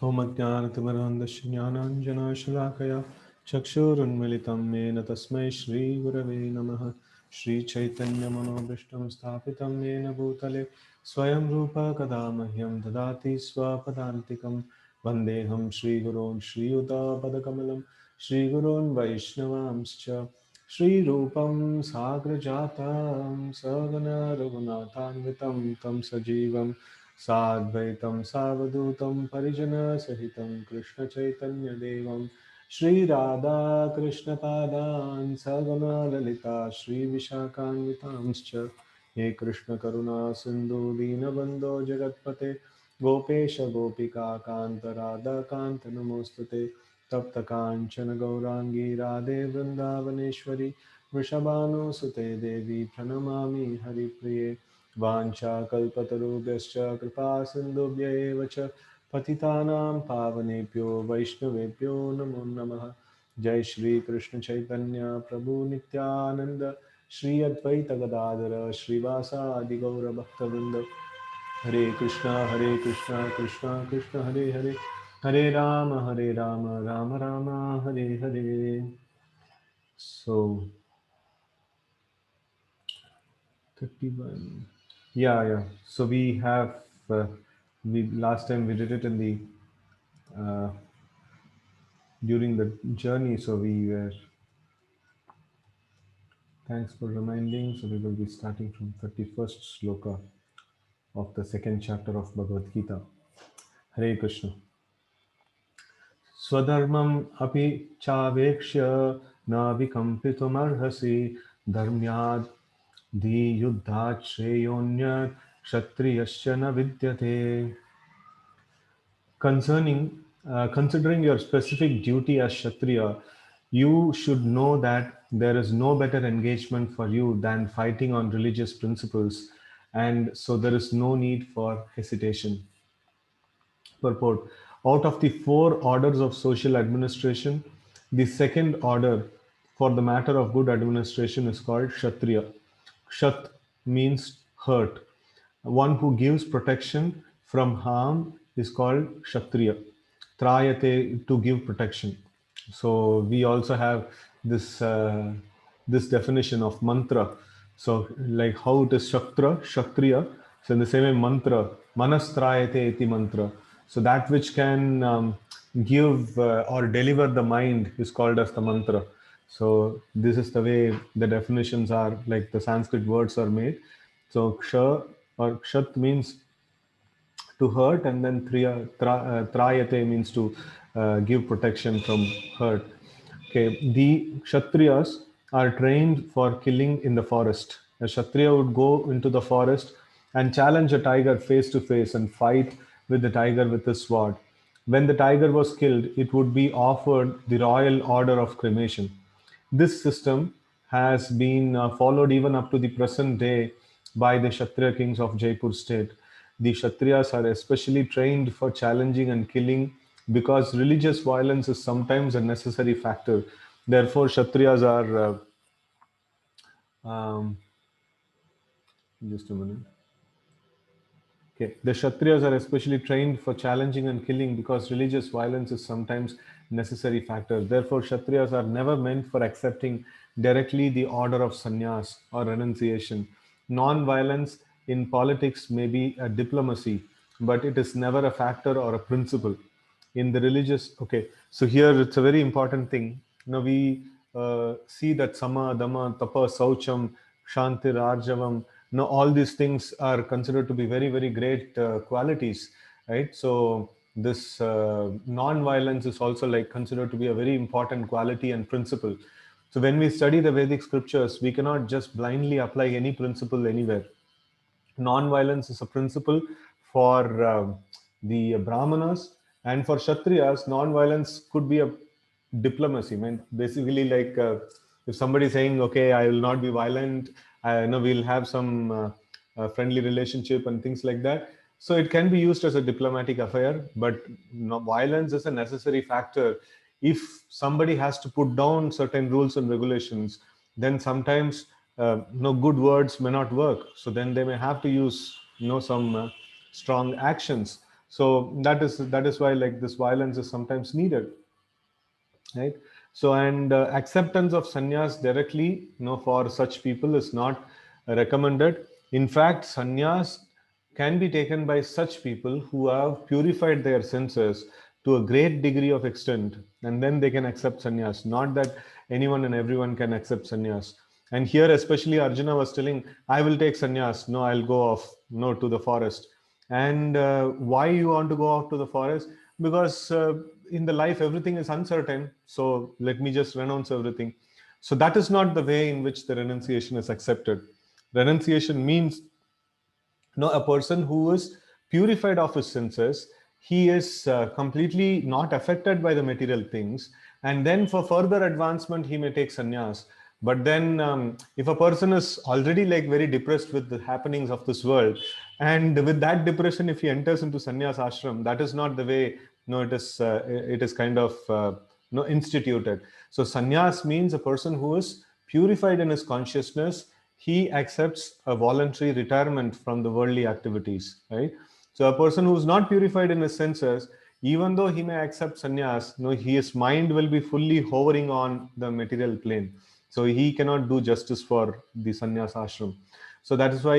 Om Ajnanatimirandasya Jnananjana Chakshurunmilitam Mena Tasmai Shri Gurave Namaha Shri Chaitanya Manobhishtam Sthapitam Mena Bhutale Swayam Rupa Kadamahyam Dadati Swapadantikam Vandeham Shri Gurun Shri Yuta Padakamalam Shri Gurun Vaishnavamscha Shri Rupam Sagrajatam Sagana Raghunathanvitam Tam Sajivam Sadvaitam Savadutam Parijana Sahitam Krishna Chaitanya Devam Shri Radha Krishna Padan Sagana Lalita Shri Vishakhanvitamscha He Krishna Karuna Sindhu Dinabandho Jagatpate Gopesha Gopika Kanta Radha Kanta Namostate Tapta Kanchana Gaurangi Radhe Vrindavaneshwari Vrishabhanu Sute Devi Pranamami Hari Priye Vanchakalpatarubhyascha kripa sindhubhya eva cha patitanam pavanebhyo vaishnavebhyo namo namaha. Jai Shri Krishna Chaitanya Prabhu Nityananda Shri Advaita Gadadhara Srivasa Adi Gaura Bhaktavinda Hare Krishna Krishna Krishna Hare Hare Hare Rama Rama Rama Hare Hare. So 31. Yeah. So we have, we last time we did it in the during the journey. So we were, thanks for reminding. So we will be starting from 31st sloka of the second chapter of Bhagavad Gita. Hare Krishna. Swadharmam api chavekshya na vikampitum dharmyad di yuddhat shreyonyat kshatriyasya na vidyate. Considering your specific duty as Kshatriya, you should know that there is no better engagement for you than fighting on religious principles, and so there is no need for hesitation. Purport: out of the four orders of social administration, the second order for the matter of good administration is called Kshatriya. Kshat means hurt. One who gives protection from harm is called Kshatriya. Trayate, to give protection. So we also have this definition of mantra. So like how it is Kshatriya. So in the same way, mantra, Manastrayate iti mantra. So that which can give or deliver the mind is called as the mantra. So this is the way the definitions are, like the Sanskrit words are made. So ksha or kshat means to hurt, and then trayate means to give protection from hurt. Okay, the Kshatriyas are trained for killing in the forest. A Kshatriya would go into the forest and challenge a tiger face to face and fight with the tiger with his sword. When the tiger was killed, it would be offered the royal order of cremation. This system has been followed even up to the present day by the Kshatriya kings of Jaipur state. The Kshatriyas are especially trained for challenging and killing because religious violence is sometimes a necessary factor. Therefore, Kshatriyas are, just a minute. Okay. The Kshatriyas are especially trained for challenging and killing because religious violence is sometimes necessary factor. Therefore, Kshatriyas are never meant for accepting directly the order of sannyas or renunciation. Non-violence in politics may be a diplomacy, but it is never a factor or a principle. In the religious, okay. So here it's a very important thing. Now we see that sama, dama, tapa, saucham, shantir, arjavam. Now all these things are considered to be very, very great qualities, right? So this non-violence is also like considered to be a very important quality and principle. So when we study the Vedic scriptures, we cannot just blindly apply any principle anywhere. Non-violence is a principle for the Brahmanas, and for Kshatriyas, non-violence could be a diplomacy. I mean, basically, like if somebody is saying, "Okay, I will not be violent," we'll have some friendly relationship and things like that. So it can be used as a diplomatic affair, but no, violence is a necessary factor. If somebody has to put down certain rules and regulations, then sometimes no good words may not work. So then they may have to use some strong actions. So that is why like this violence is sometimes needed, right? So and acceptance of sannyas directly, for such people is not recommended. In fact, sannyas can be taken by such people who have purified their senses to a great degree of extent, and then they can accept sannyas. Not that anyone and everyone can accept sannyas. And here especially Arjuna was telling, I will take sannyas, no, I'll go off, no, to the forest. And why you want to go off to the forest? Because in the life everything is uncertain, so let me just renounce everything. So that is not the way in which the renunciation is accepted. Renunciation means, a person who is purified of his senses, he is completely not affected by the material things, and then for further advancement he may take sannyas. But then if a person is already like very depressed with the happenings of this world, and with that depression if he enters into sannyas ashram, that is not the way, it is kind of instituted. So sannyas means a person who is purified in his consciousness, he accepts a voluntary retirement from the worldly activities, right? So a person who is not purified in his senses, even though he may accept sannyas, his mind will be fully hovering on the material plane. So he cannot do justice for the sannyas ashram. So that is why,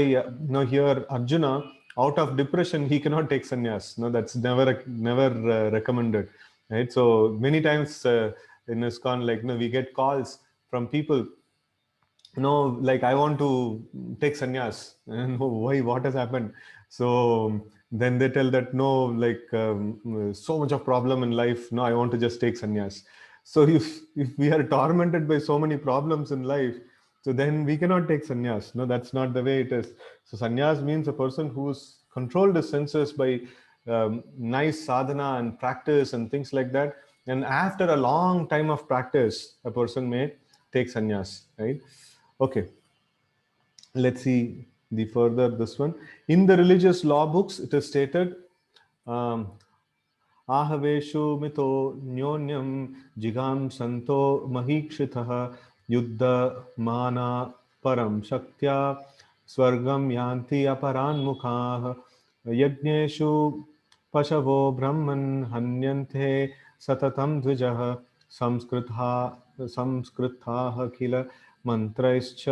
here Arjuna, out of depression, he cannot take sannyas. No, that's never recommended, right? So many times in ISKCON, like, we get calls from people, like, I want to take sannyas. And why, what has happened? So then they tell that, no, like, so much of problem in life, no, I want to just take sannyas. So if we are tormented by so many problems in life, so then we cannot take sannyas. No, that's not the way it is. So sannyas means a person who's controlled his senses by nice sadhana and practice and things like that, and after a long time of practice a person may take sannyas, right? Okay, let's see the further this one. In the religious law books, it is stated, um, आहवेषु मितो न्योन्यम जिगाम संतो महीक्षितः युद्ध माना परम शक्त्या स्वर्गम यान्ति अपरान्मुखाः यज्ञेषु पशवो ब्रह्मन् हन्यन्ते सततं द्विजः संस्कृता संस्कृताः किल मंत्रैश्च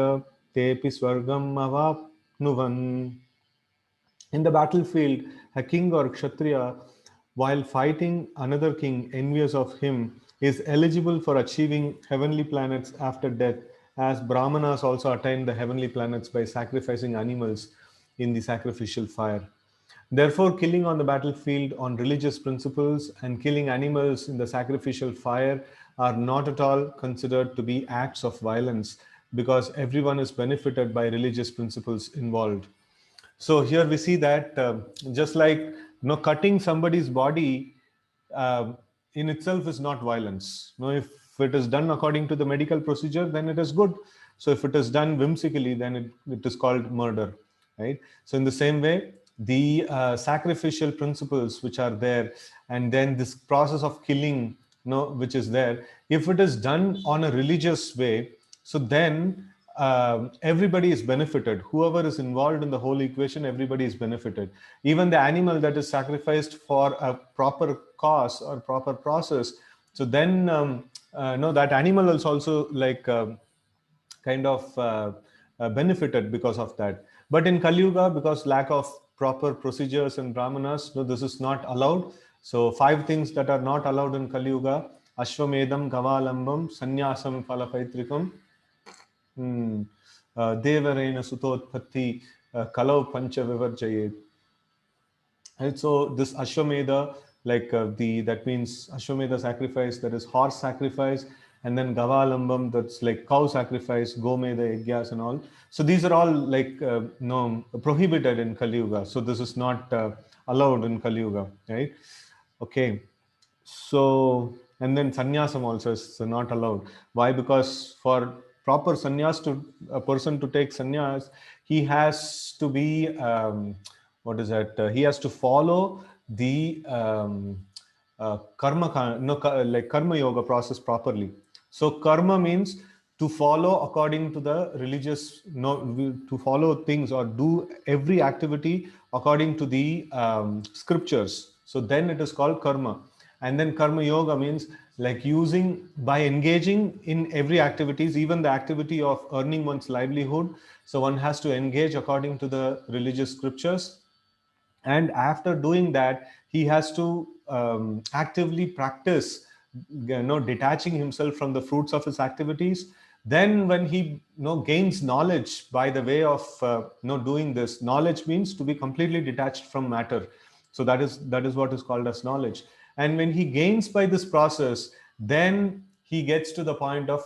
तेऽपि स्वर्गम् अवाप्नुवन्. In the battlefield, a king or kshatriya, while fighting another king envious of him, is eligible for achieving heavenly planets after death, as Brahmanas also attain the heavenly planets by sacrificing animals in the sacrificial fire. Therefore, killing on the battlefield on religious principles and killing animals in the sacrificial fire are not at all considered to be acts of violence, because everyone is benefited by religious principles involved. So here we see that just like, cutting somebody's body in itself is not violence. If it is done according to the medical procedure, then it is good. So if it is done whimsically, then it is called murder, right? So in the same way, the sacrificial principles which are there, and then this process of killing, which is there, if it is done on a religious way, so then everybody is benefited. Whoever is involved in the whole equation, everybody is benefited. Even the animal that is sacrificed for a proper cause or proper process, so then no, that animal is also like kind of benefited because of that. But in Kali Yuga, because lack of proper procedures and brahmanas, no, this is not allowed. So 5 things that are not allowed in Kali Yuga: Ashwamedam, Gavalambam, Sannyasam, Falapaitrikam, Devarena Sutotpatti, Kalau Pancha Vivarjayet. Right, so this Ashwamedha, like that means Ashwamedha sacrifice, that is horse sacrifice, and then Gavalambam, that's like cow sacrifice, Gomeda, Yajnas and all. So these are all like no, prohibited in Kali Yuga. So this is not allowed in Kali Yuga, right? Okay. So, and then sannyasam also is not allowed. Why? Because for proper sannyas, to a person to take sannyas, he has to be what is that? He has to follow the like karma yoga process properly. So karma means to follow according to the religious, to follow things or do every activity according to the scriptures. So then it is called karma. And then karma yoga means like using, by engaging in every activities, even the activity of earning one's livelihood. So one has to engage according to the religious scriptures, and after doing that he has to actively practice, detaching himself from the fruits of his activities. Then when he gains knowledge by the way of doing this, knowledge means to be completely detached from matter. So that is what is called as knowledge. And when he gains by this process, then he gets to the point of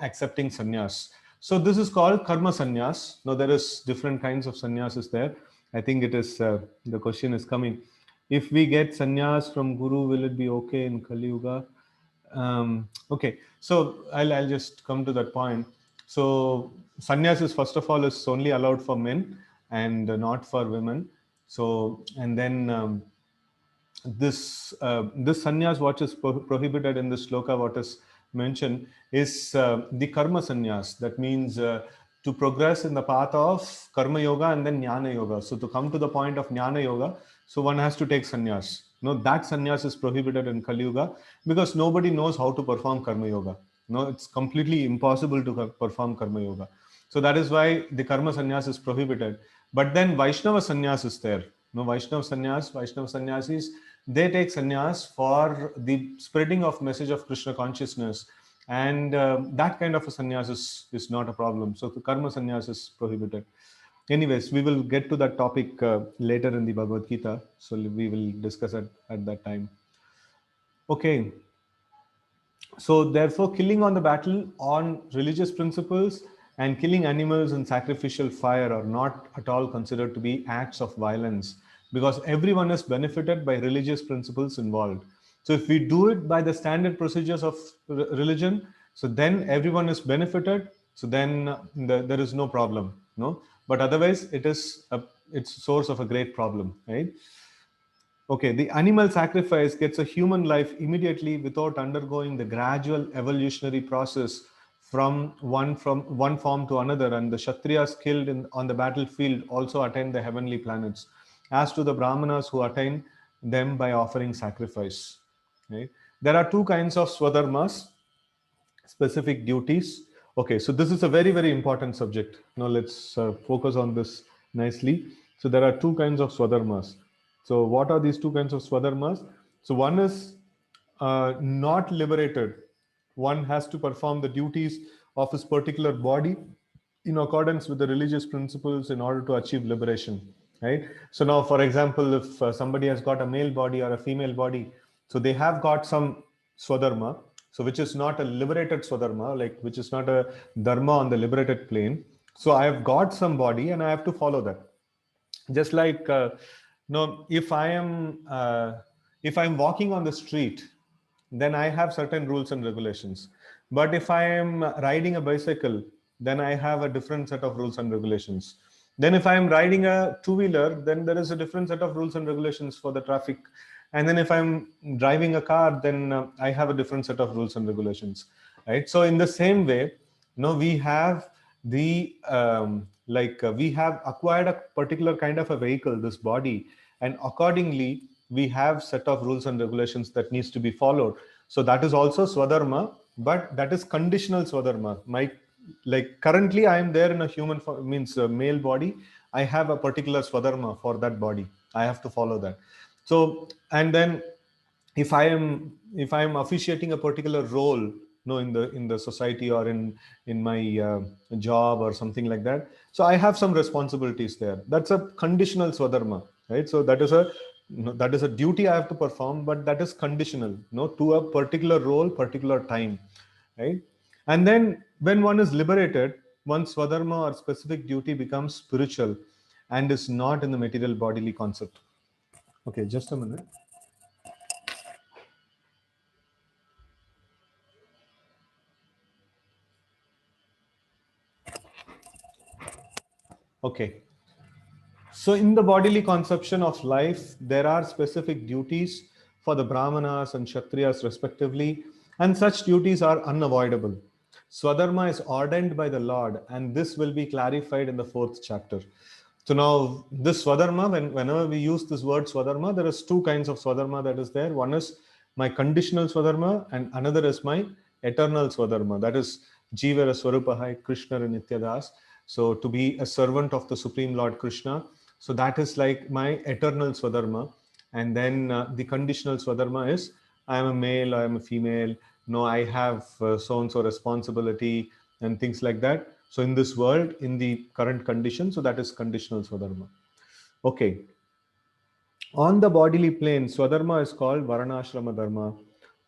accepting sannyas. So this is called karma sannyas. Now there is different kinds of sannyas there. I think it is the question is coming. If we get sannyas from Guru, will it be okay in Kali Yuga? Okay, so I'll just come to that point. So sannyas is, first of all, is only allowed for men and not for women. So and then this sannyas what is prohibited in the sloka, what is mentioned, is the karma sannyas. That means to progress in the path of karma yoga and then jnana yoga. So to come to the point of jnana yoga, so one has to take sannyas. No, that sannyas is prohibited in Kali Yuga, because nobody knows how to perform karma yoga. No, it's completely impossible to perform karma yoga. So that is why the karma sannyas is prohibited. But then Vaishnava sannyas is there. No, Vaishnava sannyasis, they take sannyas for the spreading of message of Krishna consciousness, and that kind of a sannyas is not a problem. So the karma sannyas is prohibited. Anyways, we will get to that topic later in the Bhagavad Gita, so we will discuss it at that time. Okay, so therefore killing on the battle on religious principles and killing animals in sacrificial fire are not at all considered to be acts of violence, because everyone is benefited by religious principles involved. So if we do it by the standard procedures of religion, so then everyone is benefited. So then there is no problem, no. But otherwise, it's source of a great problem, right? Okay, the animal sacrifice gets a human life immediately without undergoing the gradual evolutionary process from one form to another, and the Kshatriyas killed on the battlefield also attain the heavenly planets, as to the Brahmanas who attain them by offering sacrifice. Right? There are two kinds of swadharmas, specific duties. Okay, so this is a very, very important subject. Now let's focus on this nicely. So there are two kinds of swadharmas. So what are these two kinds of swadharmas? So one is not liberated. One has to perform the duties of his particular body in accordance with the religious principles in order to achieve liberation, right? So now, for example, if somebody has got a male body or a female body, so they have got some swadharma, so which is not a liberated swadharma, like which is not a dharma on the liberated plane. So I have got some body and I have to follow that. Just like no, if I'm walking on the street, then I have certain rules and regulations. But if I am riding a bicycle, then I have a different set of rules and regulations. Then if I am riding a two-wheeler, then there is a different set of rules and regulations for the traffic. And then if I'm driving a car, then I have a different set of rules and regulations, right? So in the same way, we have we have acquired a particular kind of a vehicle, this body, and accordingly we have set of rules and regulations that needs to be followed. So that is also swadharma, but that is conditional swadharma. Like currently I am there in a human means a male body. I have a particular swadharma for that body. I have to follow that. So and then if I am officiating a particular role, in the society or in my job or something like that, so I have some responsibilities there. That's a conditional swadharma, right? So that is a duty I have to perform, but that is conditional, to a particular role, particular time, right? And then when one is liberated, one's swadharma or specific duty becomes spiritual and is not in the material bodily concept. Okay, just a minute. Okay. So, in the bodily conception of life, there are specific duties for the Brahmanas and Kshatriyas, respectively, and such duties are unavoidable. Swadharma is ordained by the Lord, and this will be clarified in the fourth chapter. So now this Swadharma, whenever we use this word Swadharma, there is two kinds of Swadharma that is there. One is my conditional Swadharma and another is my eternal Swadharma. That is Jivara Swarupahai, Krishna and Nityadas. So to be a servant of the Supreme Lord Krishna. So that is like my eternal Swadharma. And then the conditional Swadharma is I am a male, I am a female, no, I have so and so responsibility and things like that. So in this world, in the current condition, so that is conditional Swadharma. Okay. On the bodily plane, Swadharma is called Varanashrama Dharma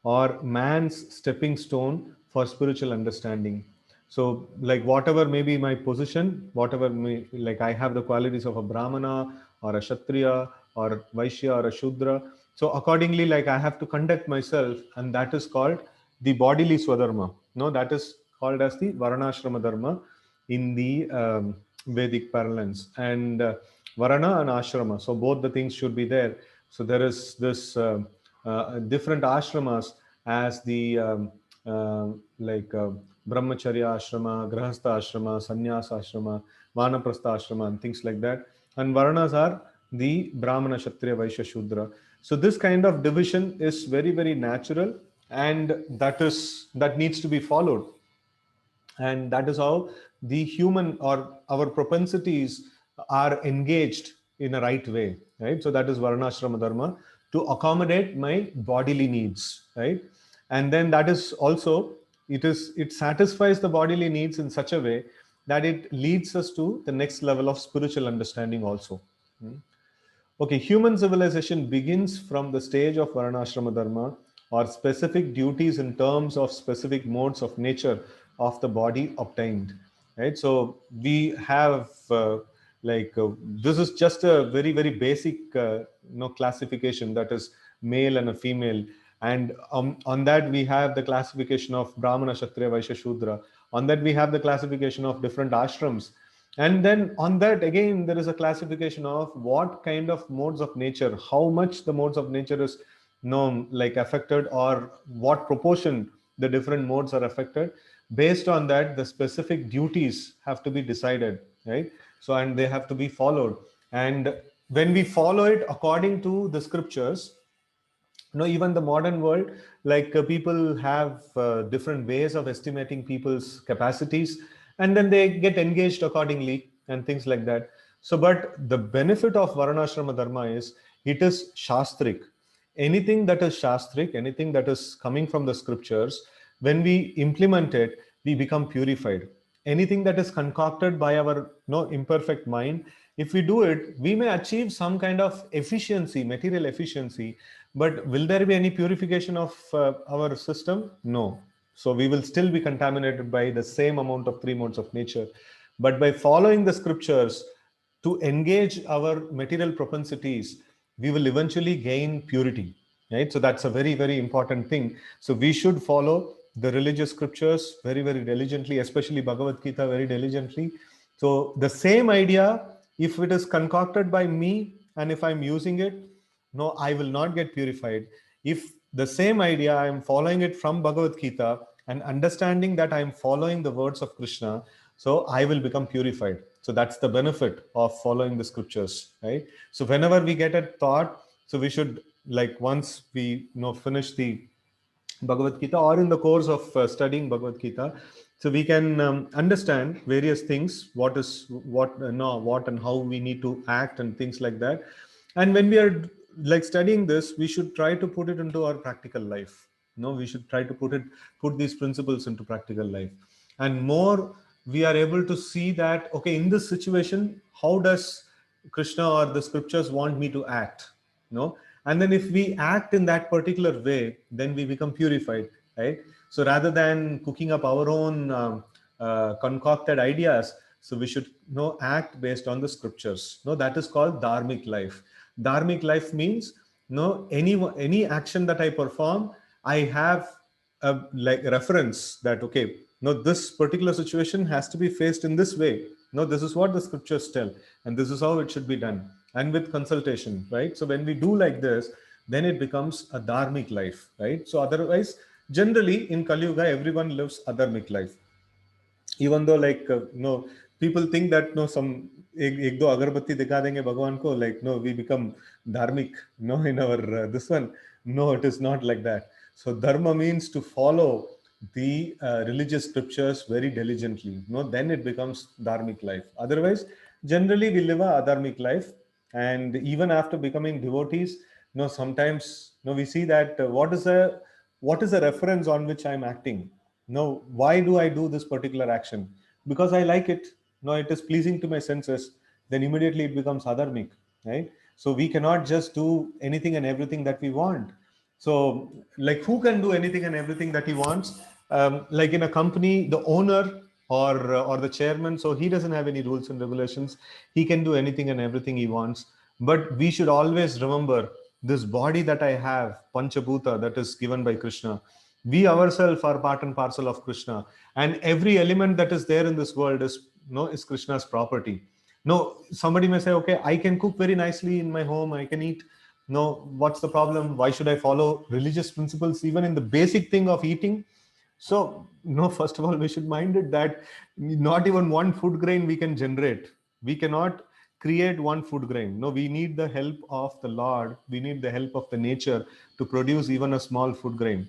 or man's stepping stone for spiritual understanding. So, like whatever may be my position, whatever may, like I have the qualities of a Brahmana or a Kshatriya or Vaishya or a Shudra. So, accordingly, like I have to conduct myself, and that is called the bodily Swadharma. No, that is called as the Varanashrama Dharma in the Vedic parlance. And Varana and Ashrama. So both the things should be there. So there is this different ashramas as the like Brahmacharya ashrama, Grahastha ashrama, Sannyasa ashrama, Vanaprastha ashrama, and things like that. And Varanas are the Brahmana, Kshatriya, Vaishya, Shudra. So this kind of division is very, very natural, and that needs to be followed, and that is how the human or our propensities are engaged in a right way, right? So that is varnashrama dharma, to accommodate my bodily needs, right? And then that is also, it satisfies the bodily needs in such a way that it leads us to the next level of spiritual understanding also. Okay, human civilization begins from the stage of Varnashrama Dharma or specific duties in terms of specific modes of nature of the body obtained. Right? So we have this is just a very, very basic classification, that is male and a female. And on that we have the classification of Brahmana, Kshatriya, Vaishya, Shudra. On that we have the classification of different ashrams, and then on that again there is a classification of what kind of modes of nature, how much the modes of nature is like affected, or what proportion the different modes are affected. Based on that, the specific duties have to be decided, right? So and they have to be followed. And when we follow it according to the scriptures, even the modern world, like people have different ways of estimating people's capacities, and then they get engaged accordingly and things like that. So but the benefit of varnashrama dharma is it is shastric. Anything that is shastric, anything that is coming from the scriptures, when we implement it, we become purified. Anything that is concocted by our imperfect mind, if we do it, we may achieve some kind of efficiency, material efficiency, but will there be any purification of our system? No. So we will still be contaminated by the same amount of three modes of nature. But by following the scriptures to engage our material propensities, we will eventually gain purity. Right? So that's a very, very important thing. So we should follow the religious scriptures very, very diligently, especially Bhagavad Gita very diligently. So the same idea, if it is concocted by me and if I'm using it, no, I will not get purified. If the same idea I am following it from Bhagavad Gita and understanding that I am following the words of Krishna, so I will become purified. So that's the benefit of following the scriptures, right? So whenever we get a thought, so we should, like, once we finish the Bhagavad Gita, or in the course of studying Bhagavad Gita, so we can understand various things, what and how we need to act and things like that. And when we are like studying this, we should try to put it into our practical life. We should try to put these principles into practical life. And more we are able to see that, okay, in this situation, how does Krishna or the scriptures want me to act? And then if we act in that particular way, then we become purified, right? So rather than cooking up our own concocted ideas, so we should act based on the scriptures. That is called dharmic life. Dharmic life means any action that I perform, I have a like reference that, okay, this particular situation has to be faced in this way. This is what the scriptures tell, and this is how it should be done, and with consultation, right? So when we do like this, then it becomes a dharmic life, right? So otherwise, generally in Kali Yuga, everyone lives a dharmic life. Even though, like, people think that no, some ek do agarbatti dikha denge bhagwan ko, like no, we become dharmic, no, in our this one. No, it is not like that. So dharma means to follow the religious scriptures very diligently, no, then it becomes dharmic life. Otherwise, generally we live a adharmic life. And even after becoming devotees, no, sometimes no, we see that what is a reference on which I'm acting. No, why do I do this particular action? Because I like it. No, it is pleasing to my senses. Then immediately it becomes adharmic, right? So we cannot just do anything and everything that we want. So, like, who can do anything and everything that he wants? Like in a company, the owner or the chairman, so he doesn't have any rules and regulations. He can do anything and everything he wants. But we should always remember this body that I have, Panchabhuta, that is given by Krishna. We ourselves are part and parcel of Krishna, and every element that is there in this world is no is Krishna's property. No, somebody may say, okay, I can cook very nicely in my home, I can eat. No, what's the problem? Why should I follow religious principles even in the basic thing of eating? So, no, first of all, we should mind it that not even one food grain we can generate. We cannot create one food grain. No, we need the help of the Lord. We need the help of the nature to produce even a small food grain.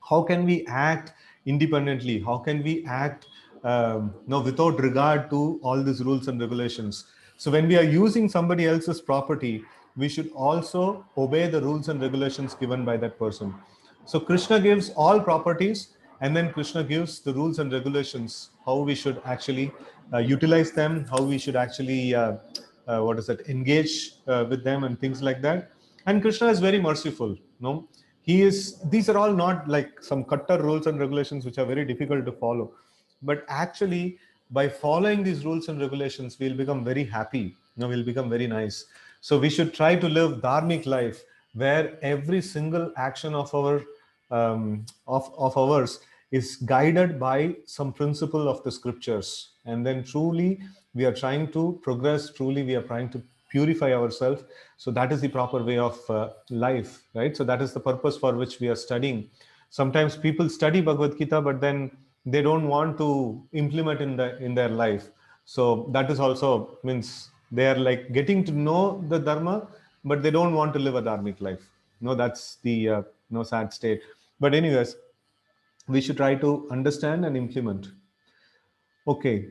How can we act independently? How can we act no, without regard to all these rules and regulations? So when we are using somebody else's property, we should also obey the rules and regulations given by that person. So Krishna gives all properties, and then Krishna gives the rules and regulations how we should actually utilize them, how we should actually what is that, engage with them and things like that. And Krishna is very merciful. No, he is. These are all not like some cutter rules and regulations which are very difficult to follow, but actually by following these rules and regulations, we'll become very happy. No, we'll become very nice. So we should try to live dharmic life where every single action of our of ours is guided by some principle of the scriptures, and then truly we are trying to progress, truly we are trying to purify ourselves. So that is the proper way of life, right? So that is the purpose for which we are studying. Sometimes people study Bhagavad Gita, but then they don't want to implement in their life. So that is also means they are like getting to know the dharma, but they don't want to live a dharmic life. No, that's the no, sad state. But anyways, we should try to understand and implement. Okay.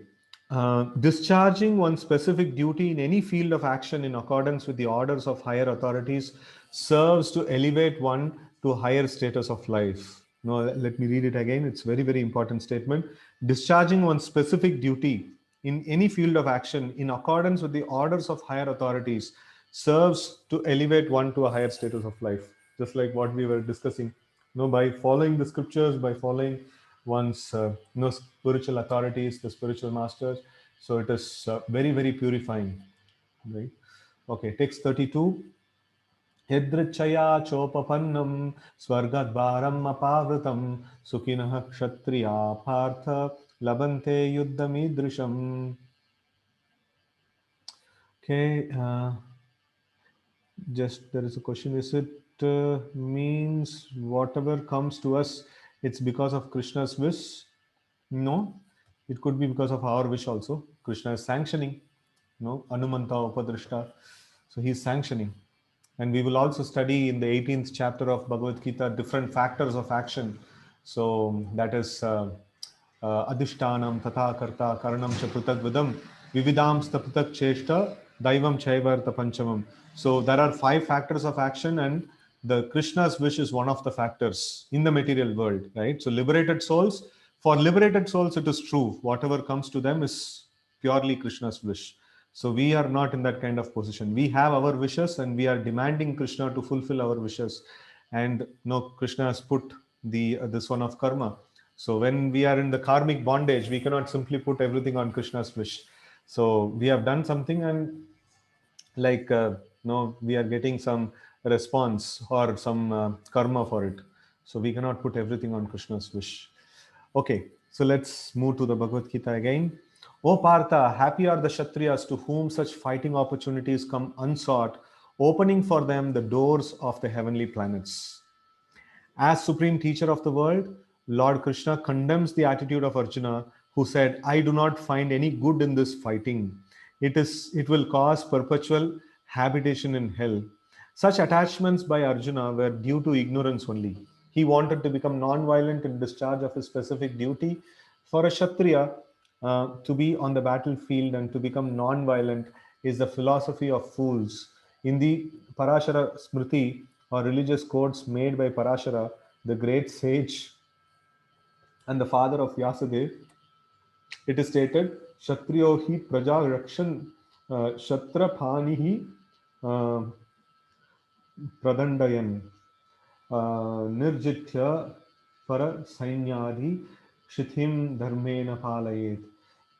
Discharging one specific duty in any field of action in accordance with the orders of higher authorities serves to elevate one to a higher status of life. Now, let me read it again. It's very, very important statement. Discharging one specific duty in any field of action in accordance with the orders of higher authorities serves to elevate one to a higher status of life. Just like what we were discussing. By following the scriptures, by following one's spiritual authorities, the spiritual masters. So it is very, very purifying, right? Okay, text 32. Yadrichaya chopapannam swargadvaram apavritam sukhinah kshatriya partha labante yuddhamidrisham. Okay, just there is a question. Is it means whatever comes to us, it's because of Krishna's wish? No, it could be because of our wish also. Krishna is sanctioning, Anumanta Upadrishta. So he is sanctioning. And we will also study in the 18th chapter of Bhagavad Gita different factors of action. So that is Adhishtanam, Tatha Karta, Karanam Cha Prutak Vidam, Vividam Staputak Cheshta, Daivam Chaivarta Panchamam. So there are 5 factors of action, and the Krishna's wish is one of the factors in the material world, right? So liberated souls, for liberated souls, it is true. Whatever comes to them is purely Krishna's wish. So we are not in that kind of position. We have our wishes, and we are demanding Krishna to fulfill our wishes. And no, Krishna has put the this one of karma. So when we are in the karmic bondage, we cannot simply put everything on Krishna's wish. So we have done something, and like no, we are getting some response or some karma for it. So we cannot put everything on Krishna's wish. Okay, so let's move to the Bhagavad Gita again. O Partha, happy are the Kshatriyas to whom such fighting opportunities come unsought, opening for them the doors of the heavenly planets. As supreme teacher of the world, Lord Krishna condemns the attitude of Arjuna, who said, I do not find any good in this fighting. It will cause perpetual habitation in hell. Such attachments by Arjuna were due to ignorance only. He wanted to become non-violent in discharge of his specific duty. For a Kshatriya, to be on the battlefield and to become non-violent is the philosophy of fools. In the Parashara Smriti, or religious codes made by Parashara, the great sage and the father of Vyasadeva, it is stated, Kshatriyo hi praja rakshan Kshatrapanihi uh, pradandayan nirjitya para sainyadi shithim dharmena palayet.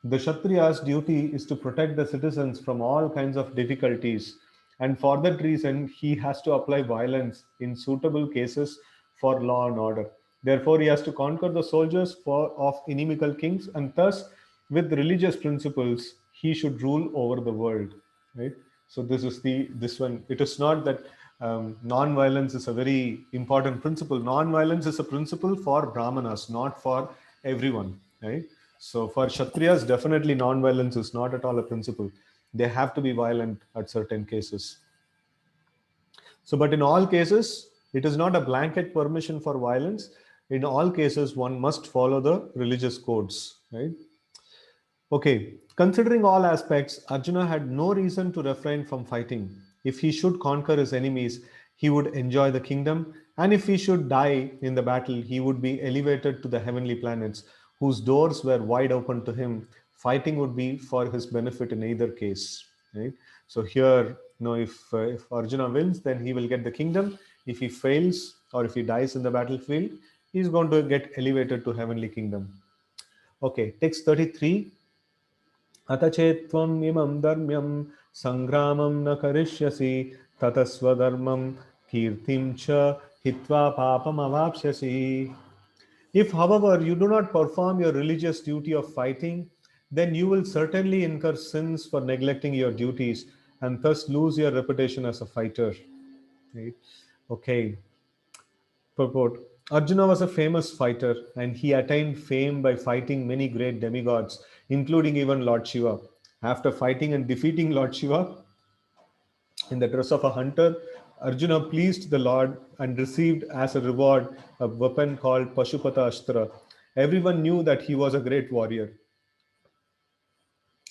The Kshatriya's duty is to protect the citizens from all kinds of difficulties, and for that reason, he has to apply violence in suitable cases for law and order. Therefore, he has to conquer the soldiers of inimical kings, and thus, with religious principles, he should rule over the world. Right. So this one. It is not that non-violence is a very important principle. Non-violence is a principle for Brahmanas, not for everyone. Right. So for Kshatriyas, definitely non-violence is not at all a principle. They have to be violent at certain cases. So, but in all cases, it is not a blanket permission for violence. In all cases, one must follow the religious codes, right? Okay, considering all aspects, Arjuna had no reason to refrain from fighting. If he should conquer his enemies, he would enjoy the kingdom, and if he should die in the battle, he would be elevated to the heavenly planets, whose doors were wide open to him. Fighting would be for his benefit in either case. Right? So here, if Arjuna wins, then he will get the kingdom. If he fails or if he dies in the battlefield, he is going to get elevated to heavenly kingdom. Okay, text 33. अथ चेत्त्वम् इमं धर्म्यं सङ्ग्रामं न करिष्यसि ततस्वधर्मं कीर्तिं च हित्वा पापमवाप्स्यसि. If, however, you do not perform your religious duty of fighting, then you will certainly incur sins for neglecting your duties and thus lose your reputation as a fighter. Right? Okay. Purport. Arjuna was a famous fighter and he attained fame by fighting many great demigods, including even Lord Shiva. After fighting and defeating Lord Shiva in the dress of a hunter, Arjuna pleased the Lord and received as a reward a weapon called Pashupata Astra. Everyone knew that he was a great warrior.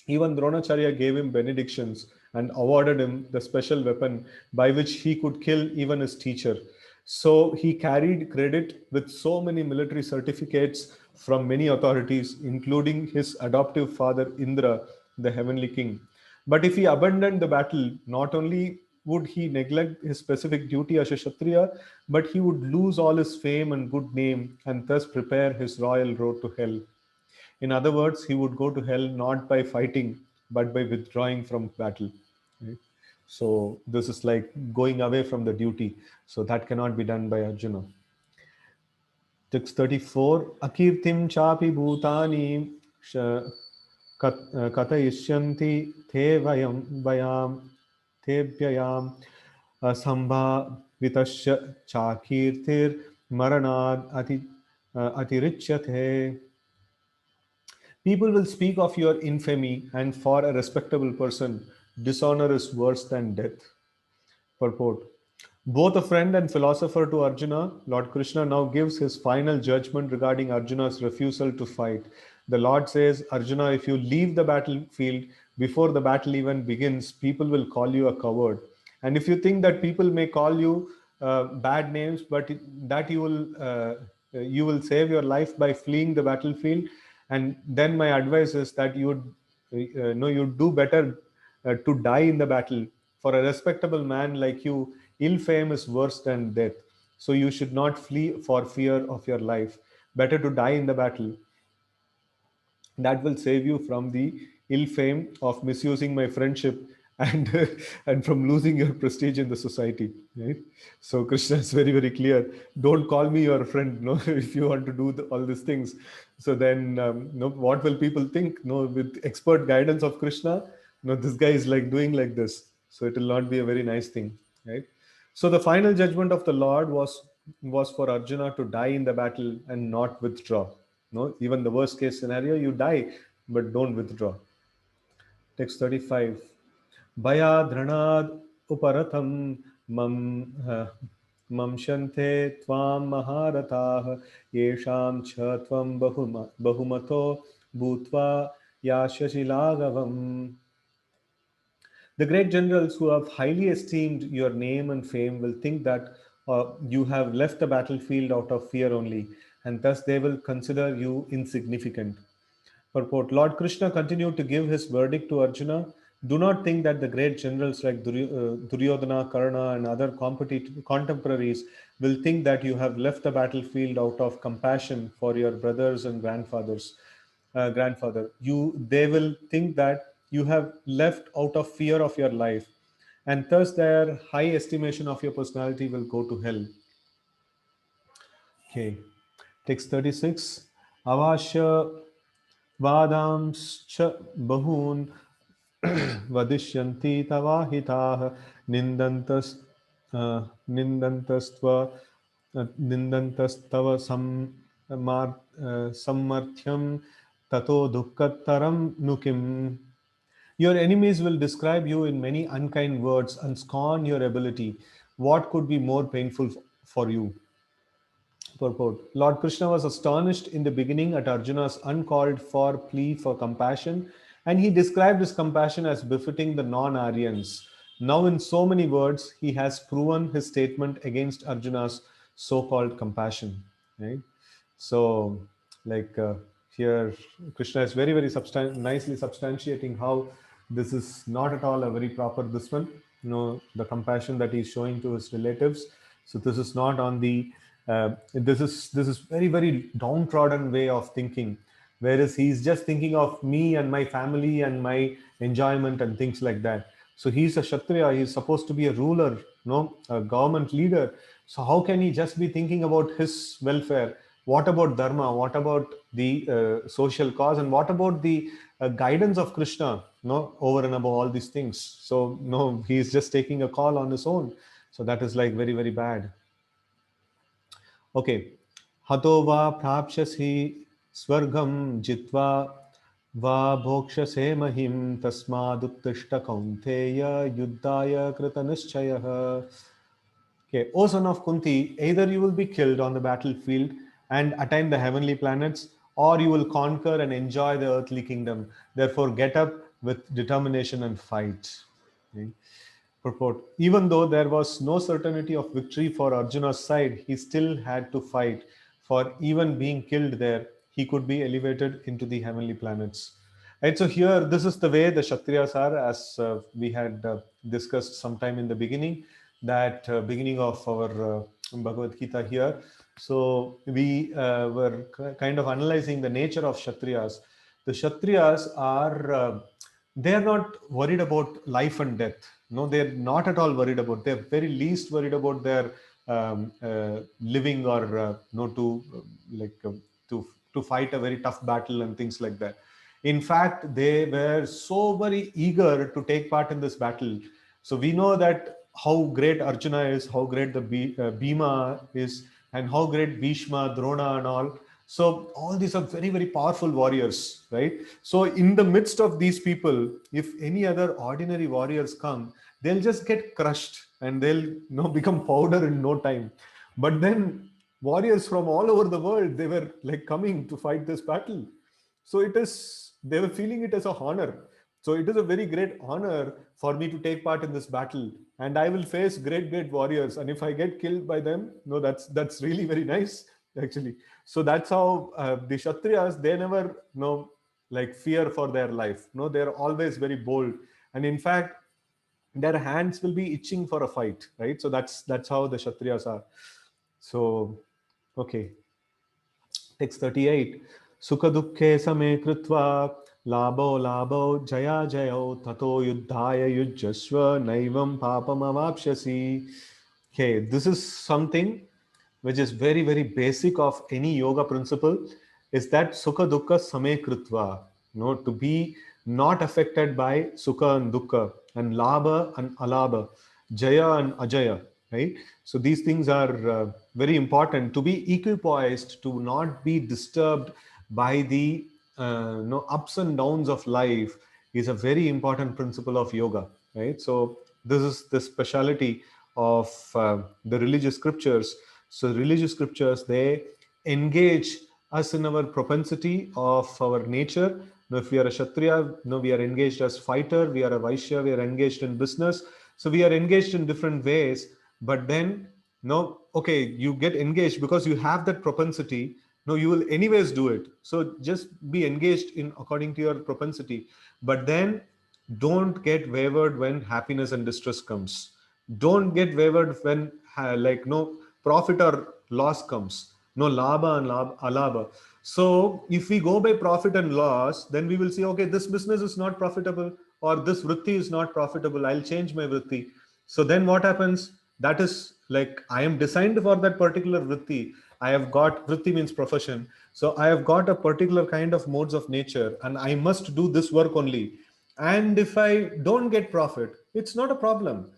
Even Dronacharya gave him benedictions and awarded him the special weapon by which he could kill even his teacher. So he carried credit with so many military certificates from many authorities, including his adoptive father Indra, the heavenly king. But if he abandoned the battle, not only would he neglect his specific duty as a Kshatriya, but he would lose all his fame and good name and thus prepare his royal road to hell. In other words, he would go to hell not by fighting, but by withdrawing from battle. Right? So this is like going away from the duty. So that cannot be done by Arjuna. Text 34. Akirtim chapi bhutani katayishyanti te vayam tebhyayam sambha vitasya chakirtir maranad atirichyate. People will speak of your infamy, and for a respectable person, dishonor is worse than death. Purport. Both a friend and philosopher to Arjuna, Lord Krishna now gives his final judgment regarding Arjuna's refusal to fight. The Lord says, Arjuna, if you leave the battlefield before the battle even begins, people will call you a coward. And if you think that people may call you bad names, but that you will save your life by fleeing the battlefield, and then my advice is that you'd do better to die in the battle. For a respectable man like you, ill fame is worse than death. So you should not flee for fear of your life. Better to die in the battle. That will save you from the ill fame of misusing my friendship and and from losing your prestige in the society. Right? So Krishna is very very clear. Don't call me your friend. No, if you want to do all these things. So then, what will people think? No, with expert guidance of Krishna, no, this guy is like doing like this. So it will not be a very nice thing, right? So the final judgment of the Lord was for Arjuna to die in the battle and not withdraw. No, even the worst case scenario, you die, but don't withdraw. Text 35. Baya dranad uparatham mam mamshante tvam maharatah yesham cha tvam bahumato bhutva yashashilagavam. The great generals who have highly esteemed your name and fame will think that you have left the battlefield out of fear only, and thus they will consider you insignificant. Purport. Lord Krishna continued to give his verdict to Arjuna. Do not think that the great generals like Duryodhana, Karna, and other contemporaries will think that you have left the battlefield out of compassion for your brothers and grandfather. They will think that you have left out of fear of your life, and thus their high estimation of your personality will go to hell. Okay. Text 36. Avasha Vadamscha bahun vadishyanti tavahitah nindantas nindantastva nindantastava sammarthyam tato dukkataram nukim. Your enemies will describe you in many unkind words and scorn your ability. What could be more painful for you? Purport. Lord Krishna was astonished in the beginning at Arjuna's uncalled for plea for compassion, and he described his compassion as befitting the non Aryans. Now, in so many words, he has proven his statement against Arjuna's so called compassion. Right? So, like here, Krishna is very, very nicely substantiating how this is not at all a very proper this one. The compassion that he's showing to his relatives. So this is not on the this is very, very downtrodden way of thinking, whereas he's just thinking of me and my family and my enjoyment and things like that. So he's a kshatriya, he's supposed to be a ruler, no, a government leader. So how can he just be thinking about his welfare? What about dharma? What about the social cause? And what about the guidance of Krishna, no, over and above all these things? So no, he's just taking a call on his own. So that is like very, very bad. Okay. Hato va prapshasi swargam jitva va bhokshase mahim tasmaduttishta kaunteya yuddhaya kritanishchayah. Okay. O son of Kunti, either you will be killed on the battlefield and attain the heavenly planets, or you will conquer and enjoy the earthly kingdom. Therefore, get up with determination and fight. Okay. Purport. Even though there was no certainty of victory for Arjuna's side, he still had to fight. For even being killed there, he could be elevated into the heavenly planets. And so here, this is the way the Kshatriyas are, as we had discussed sometime in the beginning, that beginning of our Bhagavad Gita here. So we were kind of analyzing the nature of Kshatriyas. The Kshatriyas are they're not worried about life and death. No, they're not at all worried about. They're very least worried about their living or no to like to fight a very tough battle and things like that. In fact, they were so very eager to take part in this battle. So we know that how great Arjuna is, how great the Bhima is, and how great Bhishma, Drona, and all. So all these are very, very powerful warriors, right? So in the midst of these people, if any other ordinary warriors come, they'll just get crushed and they'll become powder in no time. But then warriors from all over the world, they were like coming to fight this battle. So they were feeling it as a honor. So it is a very great honor for me to take part in this battle, and I will face great, great warriors. And if I get killed by them, no, that's really very nice, actually. So that's how the Kshatriyas, they never like fear for their life. No, they're always very bold, and in fact, their hands will be itching for a fight, right? So that's how the Kshatriyas are. So, okay. Text 38. Sukha dukkhe same kritva labo labo jaya jayo tato yuddhaya yujjasva naivam papam avapshasi. Okay, this is something which is very, very basic of any yoga principle, is that sukha dukkha same kritva. To be not affected by sukha and dukkha, and labha and alabha, jaya and ajaya, right? So these things are very important to be equipoised, to not be disturbed by the ups and downs of life is a very important principle of yoga, right? So this is the speciality of the religious scriptures. So religious scriptures, they engage us in our propensity of our nature. Now, if we are a Kshatriya, we are engaged as fighter. We are a Vaishya, we are engaged in business. So we are engaged in different ways. But then, no, okay, you get engaged because you have that propensity. No, you will anyways do it. So just be engaged in according to your propensity. But then don't get wavered when happiness and distress comes. Don't get wavered when like no profit or loss comes. No labha and alabha. So if we go by profit and loss, then we will see, okay, this business is not profitable, or this vritti is not profitable. I'll change my vritti. So then what happens? That is like I am designed for that particular vritti. I have got vritti means profession. So I have got a particular kind of modes of nature, and I must do this work only. And if I don't get profit, it's not a problem.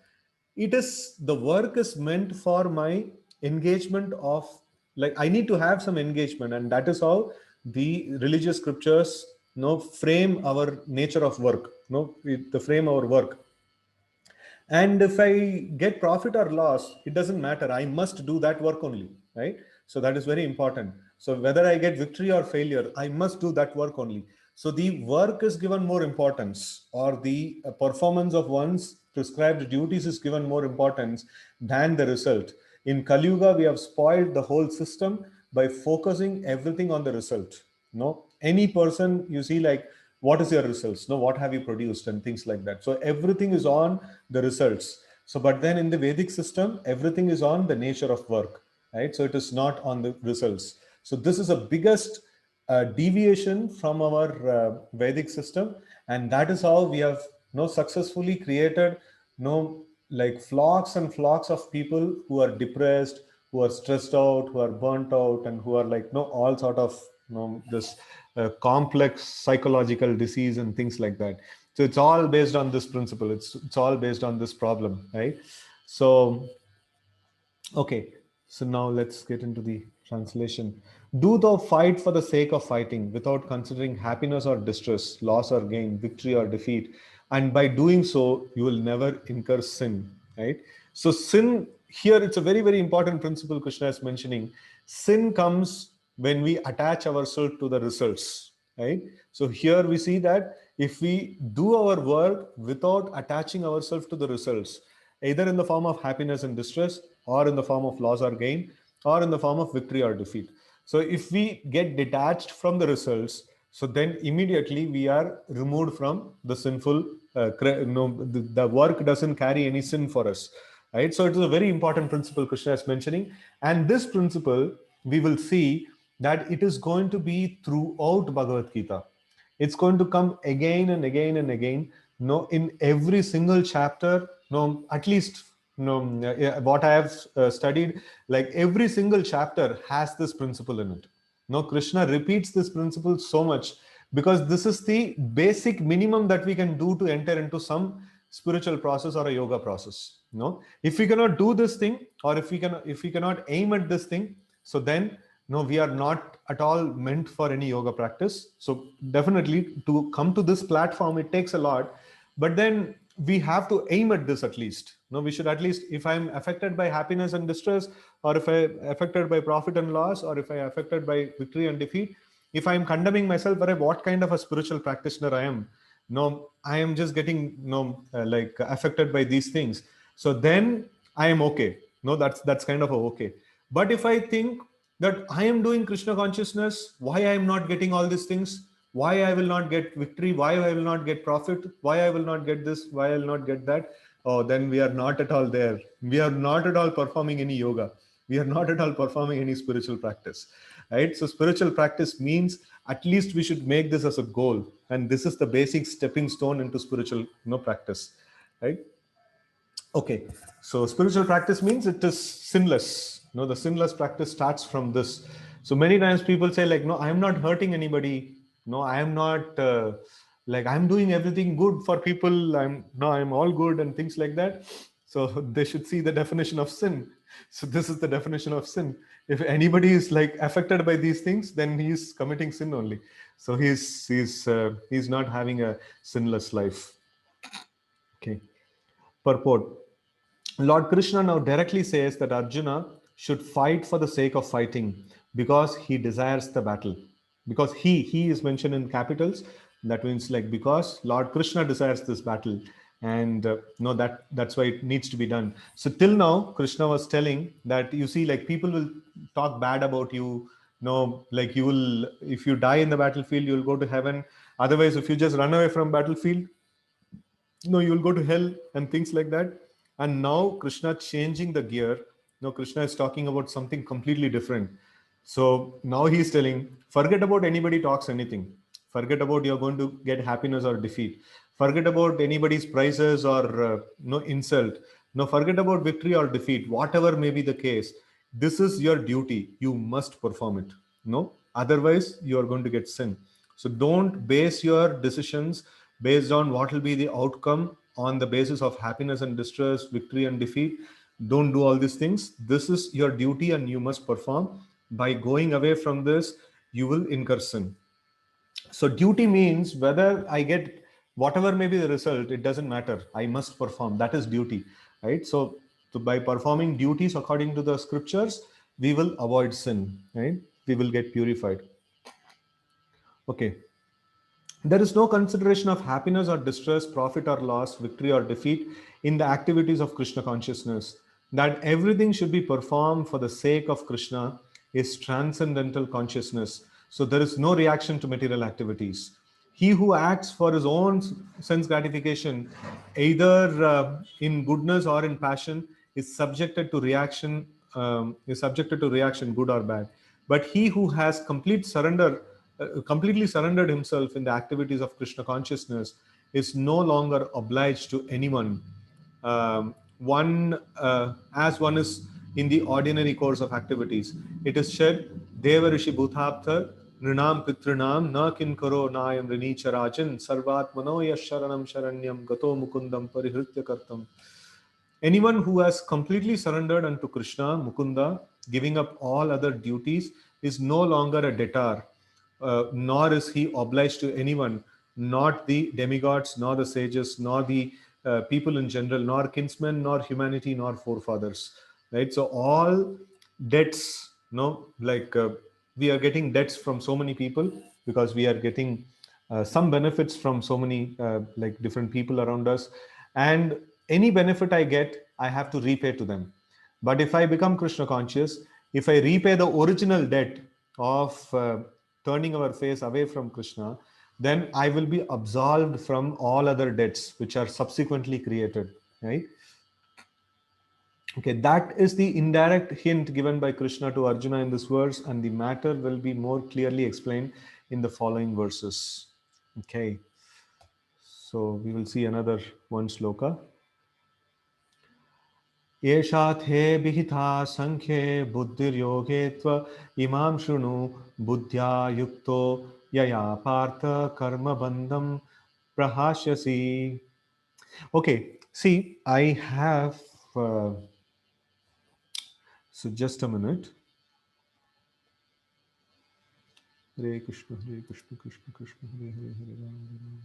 It is the work is meant for my engagement of, like I need to have some engagement, and that is how the religious scriptures frame our nature of work. The frame our work. And if I get profit or loss, it doesn't matter, I must do that work only, right? So that is very important. So whether I get victory or failure, I must do that work only. So the work is given more importance, or the performance of one's prescribed duties is given more importance than the result. In Kali Yuga, we have spoiled the whole system by focusing everything on the result. Any person you see, like, what is your results? What have you produced and things like that. So everything is on the results. So, but then in the Vedic system, everything is on the nature of work, right? So it is not on the results. So this is a biggest deviation from our Vedic system, and that is how we have successfully created like flocks and flocks of people who are depressed, who are stressed out, who are burnt out, and who are like all sort of this complex psychological disease and things like that. So it's all based on this principle. It's all based on this problem, right? So okay, so now let's get into the translation. Do thou fight for the sake of fighting, without considering happiness or distress, loss or gain, victory or defeat. And by doing so, you will never incur sin, right? So, sin here, it's a very, very important principle Krishna is mentioning. Sin comes when we attach ourselves to the results, right? So, here we see that if we do our work without attaching ourselves to the results, either in the form of happiness and distress, or in the form of loss or gain, or in the form of victory or defeat. So if we get detached from the results, so then immediately we are removed from the sinful, the work doesn't carry any sin for us, right? So it is a very important principle Krishna is mentioning. And this principle, we will see that it is going to be throughout Bhagavad Gita. It's going to come again and again and again. In every single chapter, at least what I have studied, like every single chapter has this principle in it. Krishna repeats this principle so much because this is the basic minimum that we can do to enter into some spiritual process or a yoga process. If we cannot do this thing, or if we cannot aim at this thing, so then we are not at all meant for any yoga practice. So definitely, to come to this platform, it takes a lot, but then we have to aim at this at least. We should at least, if I'm affected by happiness and distress, or if I'm affected by profit and loss, or if I'm affected by victory and defeat, if I'm condemning myself, what kind of a spiritual practitioner I am? I am just getting like affected by these things. So then I am okay. That's kind of a okay. But if I think that I am doing Krishna consciousness, why I am not getting all these things, why I will not get victory, why I will not get profit, why I will not get this, why I will not get that, oh, then we are not at all there. We are not at all performing any yoga. We are not at all performing any spiritual practice, right? So spiritual practice means at least we should make this as a goal, and this is the basic stepping stone into spiritual practice, right? Okay, so spiritual practice means it is sinless. The sinless practice starts from this. So many times people say, like, no, I am not hurting anybody. No, I am not like I'm doing everything good for people. I'm all good and things like that. So they should see the definition of sin. So this is the definition of sin. If anybody is like affected by these things, then he is committing sin only. So he's not having a sinless life. Okay. Purport. Lord Krishna now directly says that Arjuna should fight for the sake of fighting because he desires the battle. Because he is mentioned in capitals, that means like because Lord Krishna desires this battle, and no, that's why it needs to be done. So till now, Krishna was telling that you see, like people will talk bad about you. No, like you will, if you die in the battlefield, you will go to heaven. Otherwise, if you just run away from battlefield, no, you will go to hell and things like that. And now Krishna changing the gear. Now Krishna is talking about something completely different. So now he is telling, forget about anybody talks anything. Forget about you're going to get happiness or defeat. Forget about anybody's prizes or no insult. No, forget about victory or defeat. Whatever may be the case, this is your duty. You must perform it. No, otherwise you are going to get sin. So don't base your decisions based on what will be the outcome on the basis of happiness and distress, victory and defeat. Don't do all these things. This is your duty and you must perform. By going away from this, you will incur sin. So duty means whether I get whatever may be the result, it doesn't matter. I must perform. That is duty, right? So by performing duties according to the scriptures, we will avoid sin, right? We will get purified. Okay. There is no consideration of happiness or distress, profit or loss, victory or defeat in the activities of Krishna consciousness. That everything should be performed for the sake of Krishna is transcendental consciousness. So there is no reaction to material activities. He who acts for his own sense gratification, either in goodness or in passion, is subjected to reaction. Is subjected to reaction, good or bad. But he who has completely surrendered himself in the activities of Krishna consciousness is no longer obliged to anyone. As one is in the ordinary course of activities. It is said, Deva Rishi Bhutaptha Nrinam Pitrinam Na Kinkaro Nayam Rinicharajan Sarvat Manoya Sharanam Sharanyam Gato Mukundam Parihritya Kartam. Anyone who has completely surrendered unto Krishna, Mukunda, giving up all other duties, is no longer a debtor, nor is he obliged to anyone, not the demigods, nor the sages, nor the people in general, nor kinsmen, nor humanity, nor forefathers. Right? So all debts, like we are getting debts from so many people because we are getting some benefits from so many like different people around us, and any benefit I get, I have to repay to them. But if I become Krishna conscious, if I repay the original debt of turning our face away from Krishna, then I will be absolved from all other debts which are subsequently created, right? Okay, that is the indirect hint given by Krishna to Arjuna in this verse, and the matter will be more clearly explained in the following verses. Okay, so we will see another one sloka. येषाथे विहिता संख्ये बुद्धिर्योगे त्व इमां शृणु बुद्ध्या युक्तो यया Partha कर्मबन्धं प्रहास्यसि. Okay, see, I have so just a minute. Hare Krishna, Krishna Krishna, Hare Hare, Hare Ram, Hare Ram.